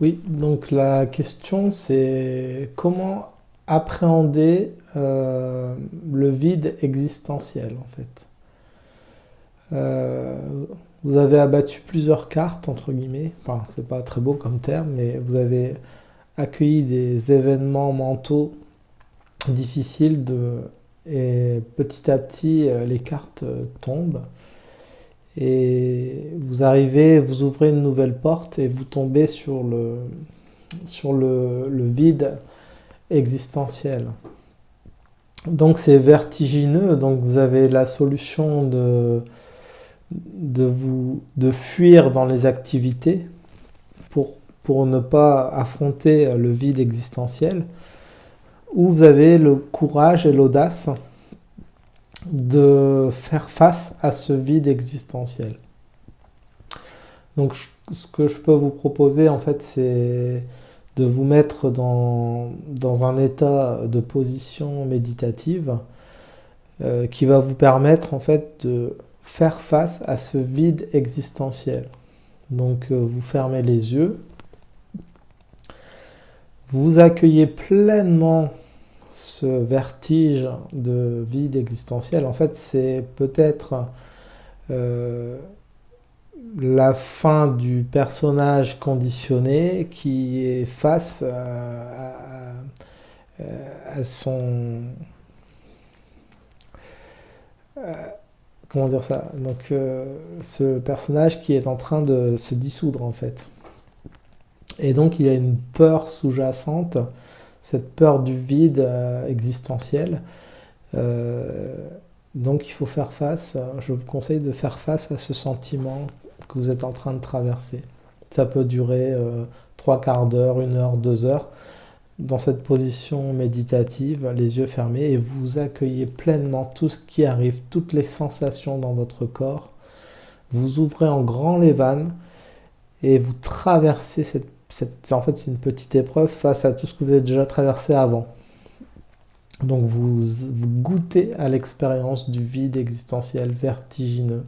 Oui, donc la question c'est comment appréhender le vide existentiel en fait. Euh, Vous avez abattu plusieurs cartes entre guillemets, enfin c'est pas très beau comme terme, mais vous avez accueilli des événements mentaux difficiles et petit à petit les cartes tombent et vous arrivez, vous ouvrez une nouvelle porte et vous tombez sur le vide existentiel. Donc c'est vertigineux, donc vous avez la solution de fuir dans les activités pour, pour ne pas affronter le vide existentiel, ou vous avez le courage et l'audace de faire face à ce vide existentiel. Donc ce que je peux vous proposer en fait c'est de vous mettre dans un état de position méditative qui va vous permettre en fait de faire face à ce vide existentiel. Donc vous fermez les yeux, vous accueillez pleinement ce vertige de vide existentiel. En fait, c'est peut-être euh, la fin du personnage conditionné qui est face à son... comment dire ça? Donc, ce personnage qui est en train de se dissoudre en fait. Et donc, il y a une peur sous-jacente, cette peur du vide existentiel. Euh, donc, il faut faire face, je vous conseille de faire face à ce sentiment que vous êtes en train de traverser. Ça peut durer 3/4 d'heure, 1 heure, 2 heures, dans cette position méditative, les yeux fermés, et vous accueillez pleinement tout ce qui arrive, toutes les sensations dans votre corps. Vous ouvrez en grand les vannes et vous traversez en fait, c'est une petite épreuve face à tout ce que vous avez déjà traversé avant. Donc vous goûtez à l'expérience du vide existentiel vertigineux.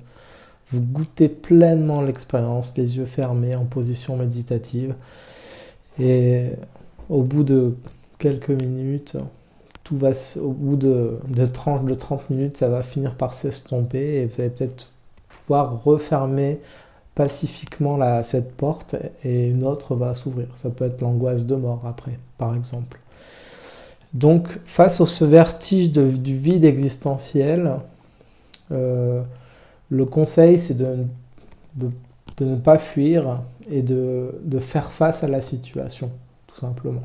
Vous goûtez pleinement l'expérience, les yeux fermés, en position méditative. Et au bout de quelques minutes, au bout de tranches de 30 minutes, ça va finir par s'estomper et vous allez peut-être pouvoir refermer pacifiquement cette porte et une autre va s'ouvrir. Ça peut être l'angoisse de mort après, par exemple. Donc, face à ce vertige du vide existentiel, euh, le conseil, c'est de, de ne pas fuir et de faire face à la situation, tout simplement.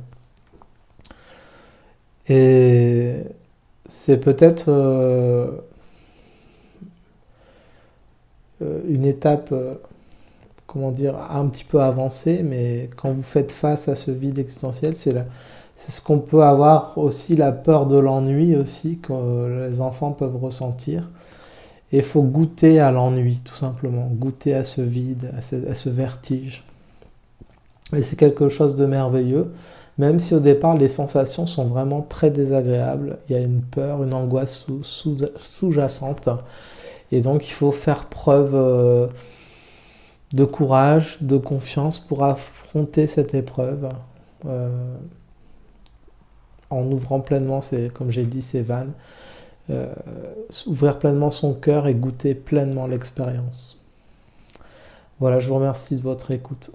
Et c'est peut-être une étape, comment dire, un petit peu avancée, mais quand vous faites face à ce vide existentiel, c'est ce qu'on peut avoir aussi, la peur de l'ennui aussi, que les enfants peuvent ressentir. Et il faut goûter à l'ennui, tout simplement, goûter à ce vide, à ce vertige. Et c'est quelque chose de merveilleux, même si au départ les sensations sont vraiment très désagréables. Il y a une peur, une angoisse sous-jacente. Et donc il faut faire preuve de courage, de confiance pour affronter cette épreuve. euh, en ouvrant pleinement, comme j'ai dit, ses vannes. euh, Ouvrir pleinement son cœur et goûter pleinement l'expérience. Voilà, je vous remercie de votre écoute.